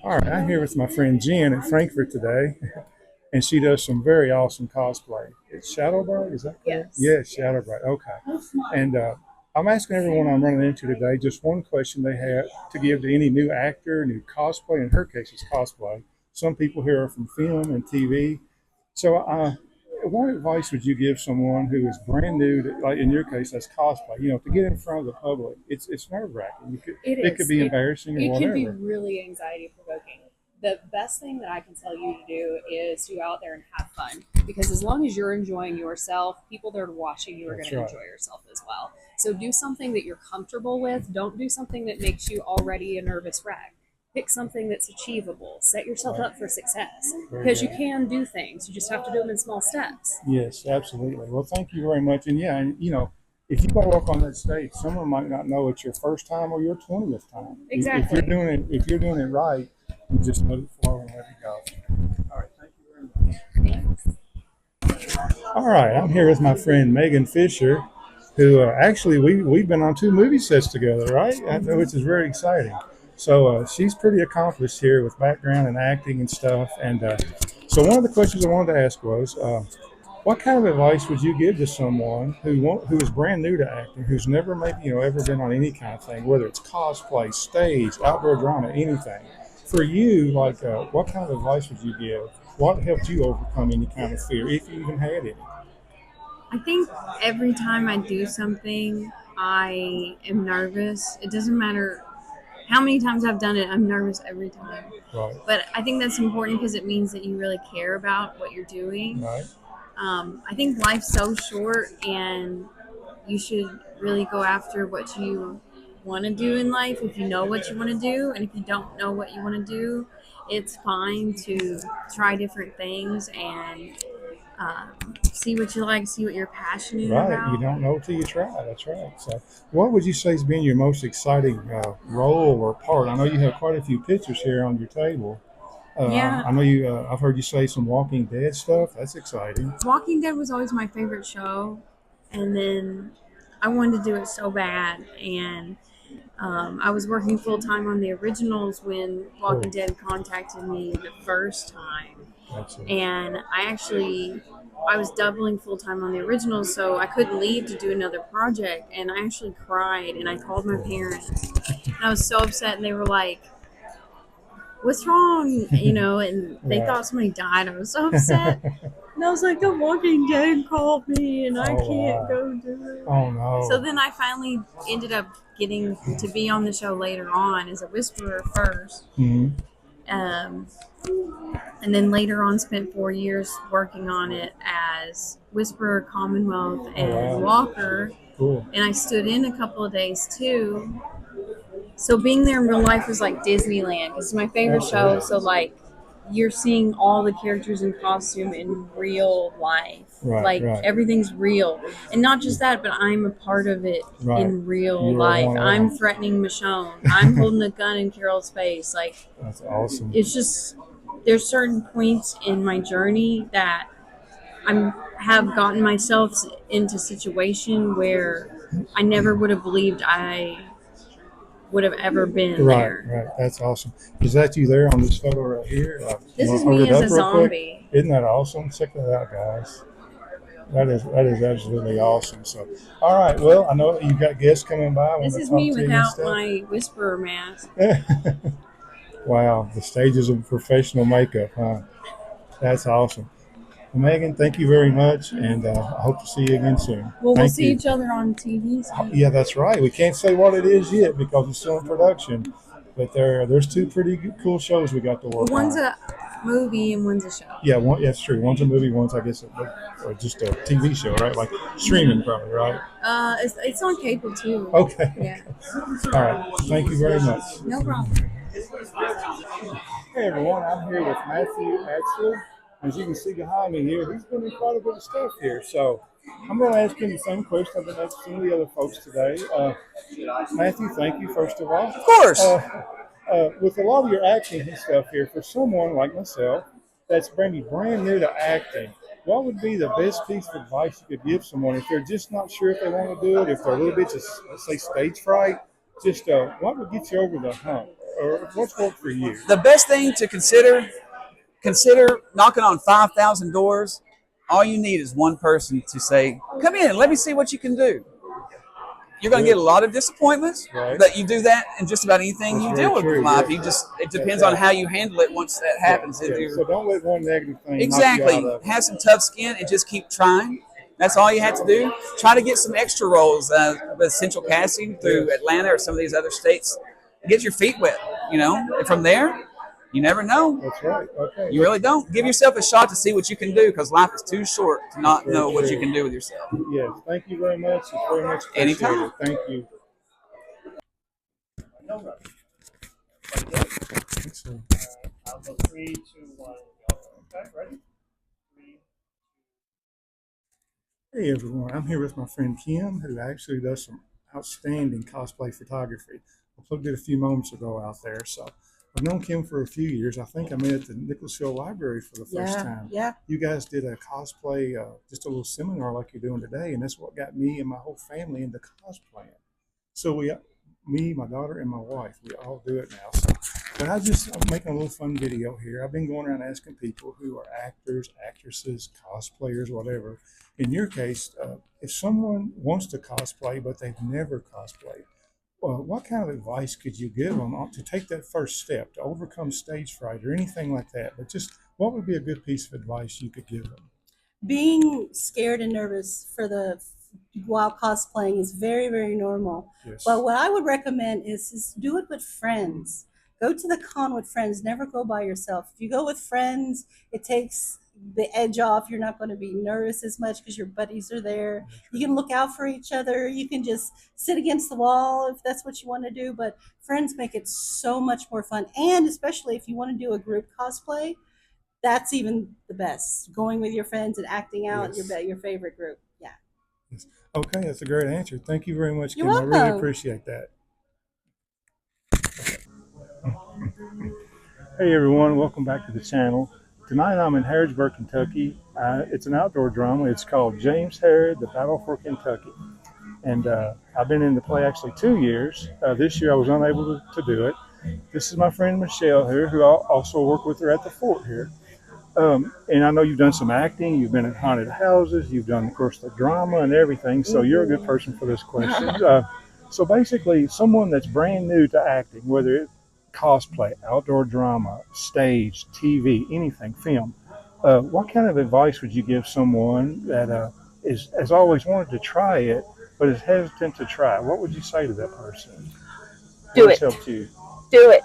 All right, I'm here with my friend Jen at Frankfurt today, and she does some very awesome cosplay. It's Shadowbright, is that correct? Yes. Yes, Shadowbright. Okay. And I'm asking everyone I'm running into today just one question they have to give to any new actor, new cosplay. In her case, it's cosplay. Some people here are from film and TV. So, what advice would you give someone who is brand new, to, like in your case, that's cosplay? To get in front of the public, it's nerve wracking. It It could is. be It embarrassing or it can be whatever. really anxiety provoking. The best thing that I can tell you to do is to go out there and have fun. Because as long as you're enjoying yourself, people that are watching you are going That's to right. enjoy yourself as well. So do something that you're comfortable with. Don't do something that makes you already a nervous wreck. Pick something that's achievable. Set yourself Right. up for success Very because you good. can do things. You just have to do them in small steps. Yes, absolutely. Well, thank you very much. And yeah, and if you go walk on that stage, someone might not know it's your first time or your 20th time. If you're Exactly. doing it, if you're doing it right, you just let it flow and let it go. All right, thank you very much. Thanks. All right, I'm here with my friend Megan Fisher, who actually we've been on two movie sets together, right? Which is very exciting. So she's pretty accomplished here with background and acting and stuff. And so one of the questions I wanted to ask was, what kind of advice would you give to someone who is brand new to acting, who's never maybe ever been on any kind of thing, whether it's cosplay, stage, outdoor drama, anything? For you, like, what kind of advice would you give? What helped you overcome any kind of fear, if you even had any? I think every time I do something, I am nervous. It doesn't matter how many times I've done it, I'm nervous every time. Right, But I think that's important because it means that you really care about what you're doing. right, I think life's so short, and you should really go after what you want to do in life if you know what you want to do. And if you don't know what you want to do, it's fine to try different things and see what you like, see what you're passionate right. You about. don't know till you try. That's right. So, what would you say has been your most exciting role or part? I know you have quite a few pictures here on your table. Yeah, I know you. I've heard you say some Walking Dead stuff. That's exciting. Walking Dead was always my favorite show, and then I wanted to do it so bad, and I was working full time on the originals when Cool. Walking Dead contacted me the first time, That's it. and I was doubling full time on the originals, so I couldn't leave to do another project, and I actually cried, and I called my parents, and I was so upset, and they were like, "What's wrong?" And they Right. thought somebody died. I was so upset. And I was like, The Walking Dead called me and I Oh can't wow. go do it. Oh So no. then I finally ended up getting to be on the show later on as a whisperer first. Hmm. Um, and then later on spent 4 years working on it as Whisperer, Commonwealth, Oh and wow. Walker. Cool. And I stood in a couple of days too. So being there in real life was like Disneyland. It's my favorite show. Absolutely. So like you're seeing all the characters in costume in real life. Right. Like Right. everything's real. And not just that, but I'm a part of it Right. in real You are life. one I'm of threatening Michonne. I'm holding a gun in Carol's face. Like That's awesome. it's just there's certain points in my journey that I'm have gotten myself into situation where I never would have believed I would have ever been Right, there. right. That's awesome. Is that you there on this photo right here? You This want is to hold me it as up a real quick? zombie. Isn't that awesome? Check that out, guys. That is absolutely awesome. So, all right. Well, I know you've got guests coming by. I want This to is talk me to you and without stuff. my whisperer mask. Wow, the stages of professional makeup, huh? That's awesome. Well, Megan, thank you very much, and I hope to see you again soon. Well, we'll Thank see you. each other on TV Yeah, soon. that's right. We can't say what it is yet because it's still in production, but there's two pretty cool shows we got to work One's on. a movie and one's a show. Yeah, one, yeah, that's true. One's a movie, one's I guess or just a TV show, right? Like streaming, probably, right? It's on cable too. Okay. Yeah, All right. Thank you very much. no problem. Hey everyone, I'm here with Matthew Axler. As you can see behind me here, he's been in quite a bit of stuff here. So I'm going to ask him the same question I've been asking some of the other folks today. Matthew, thank you first of all. Of course. With a lot of your acting and stuff here, for someone like myself that's brand new to acting, what would be the best piece of advice you could give someone if they're just not sure if they want to do it, if they're a little bit, just let's say, stage fright? Just what would get you over the hump? or what's worked for you? The best thing to consider knocking on 5,000 doors. All you need is one person to say, "Come in, let me see what you can do." You're going to get a lot of disappointments, Right. but you do that in just about anything That's you very deal with true, in life. yeah. It depends on how you handle it once that happens. If Yeah. you're- So don't let one negative thing Exactly. knock you out of it. Have some tough skin and just keep trying. That's all you have to do. Try to get some extra roles with Central Casting through Atlanta or some of these other states. Get your feet wet, And from there, you never know. That's right. Okay. You really don't. Give yourself a shot to see what you can do because life is too short to not Very know what true. you can do with yourself. Yes. Thank you very much. It's very much appreciated. Anytime. Thank you. Excellent. I'll go 3, 2, 1. Okay, ready? 3. Hey everyone, I'm here with my friend Kim, who actually does some outstanding cosplay photography. I plugged it a few moments ago out there. So I've known Kim for a few years. I think I met at the Nicholasville Library for the first time. Yeah. You guys did a cosplay, just a little seminar like you're doing today, and that's what got me and my whole family into cosplaying. So me, my daughter, and my wife, we all do it now. So, but I'm making a little fun video here. I've been going around asking people who are actors, actresses, cosplayers, whatever. In your case, if someone wants to cosplay but they've never cosplayed, what kind of advice could you give them to take that first step to overcome stage fright or anything like that? But just what would be a good piece of advice you could give them? Being scared and nervous while cosplaying is very, very normal. Yes. But what I would recommend is do it with friends. Go to the con with friends. Never go by yourself. If you go with friends, it takes the edge off. You're not going to be nervous as much because your buddies are there. You can look out for each other. You can just sit against the wall if that's what you want to do. But friends make it so much more fun. And especially if you want to do a group cosplay, that's even the best. Going with your friends and acting out Yes. your favorite group. Yeah. Yes. Okay, that's a great answer. Thank you very much, Kim. You're I really welcome. appreciate that. Hey everyone, welcome back to the channel. Tonight I'm in Harrodsburg, Kentucky. It's an outdoor drama. It's called James Herod, The Battle for Kentucky. And I've been in the play actually 2 years. This year I was unable to do it. This is my friend Michelle here, who I also work with her at the fort here. And I know you've done some acting, you've been in haunted houses, you've done, of course, the drama and everything, so you're a good person for this question. So basically, someone that's brand new to acting, whether it's cosplay, outdoor drama, stage, TV, anything, film, what kind of advice would you give someone that has always wanted to try it, but is hesitant to try it? What would you say to that person? Do What's it. helped you? Do it.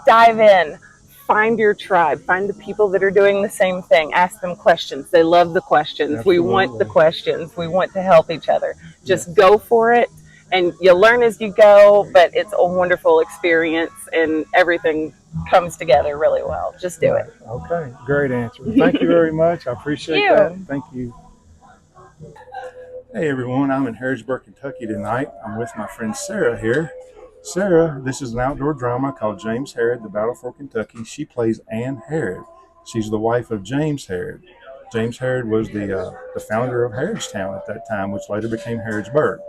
Dive in. Find your tribe. Find the people that are doing the same thing. Ask them questions. They love the questions. Absolutely. We want the questions. We want to help each other. Just go for it, and you'll learn as you go, but it's a wonderful experience, and everything comes together really well. Just do it. Okay, great answer. Thank you very much. I appreciate Thank you. that. Thank you. Hey everyone, I'm in Harrodsburg, Kentucky tonight. I'm with my friend Sarah here. Sarah, this is an outdoor drama called James Herod, The Battle for Kentucky. She plays Anne Herod. She's the wife of James Herod. James Herod was the founder of Harrodstown at that time, which later became Harrodsburg.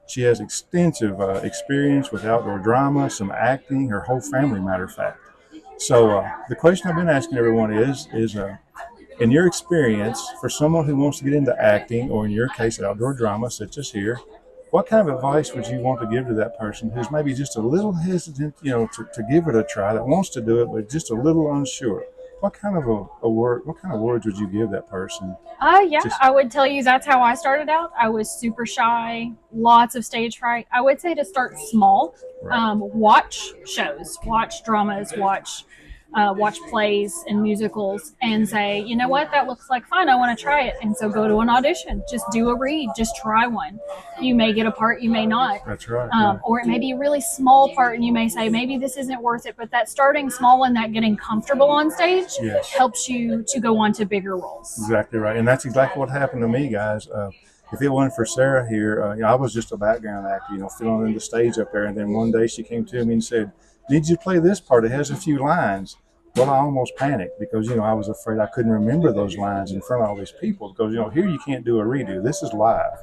She has extensive experience with outdoor drama, some acting, her whole family, matter of fact. So the question I've been asking everyone is in your experience, for someone who wants to get into acting, or in your case, outdoor drama, such as here, what kind of advice would you want to give to that person who's maybe just a little hesitant, to give it a try, that wants to do it, but just a little unsure? What kind of what kind of words would you give that person? I would tell you that's how I started out. I was super shy, lots of stage fright. I would say to start small. Right. Watch shows, watch dramas, watch plays and musicals, and say, you know what, that looks like fun. I want to try it, and so go to an audition. Just do a read. Just try one. You may get a part, you may not. That's right. Or it may be a really small part, and you may say, maybe this isn't worth it. But that starting small and that getting comfortable on stage Yes. helps you to go on to bigger roles. Exactly right. And that's exactly what happened to me, guys. If it wasn't for Sarah here, I was just a background actor, filling in the stage up there. And then one day she came to me and said, "Need you to play this part? It has a few lines." Well, I almost panicked because, I was afraid I couldn't remember those lines in front of all these people because, here you can't do a redo. This is live.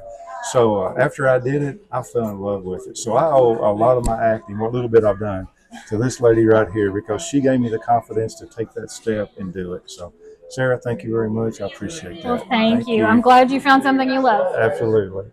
So after I did it, I fell in love with it. So I owe a lot of my acting, what little bit I've done, to this lady right here because she gave me the confidence to take that step and do it. So, Sarah, thank you very much. I appreciate that. Well, thank you. I'm glad you found something you love. Absolutely.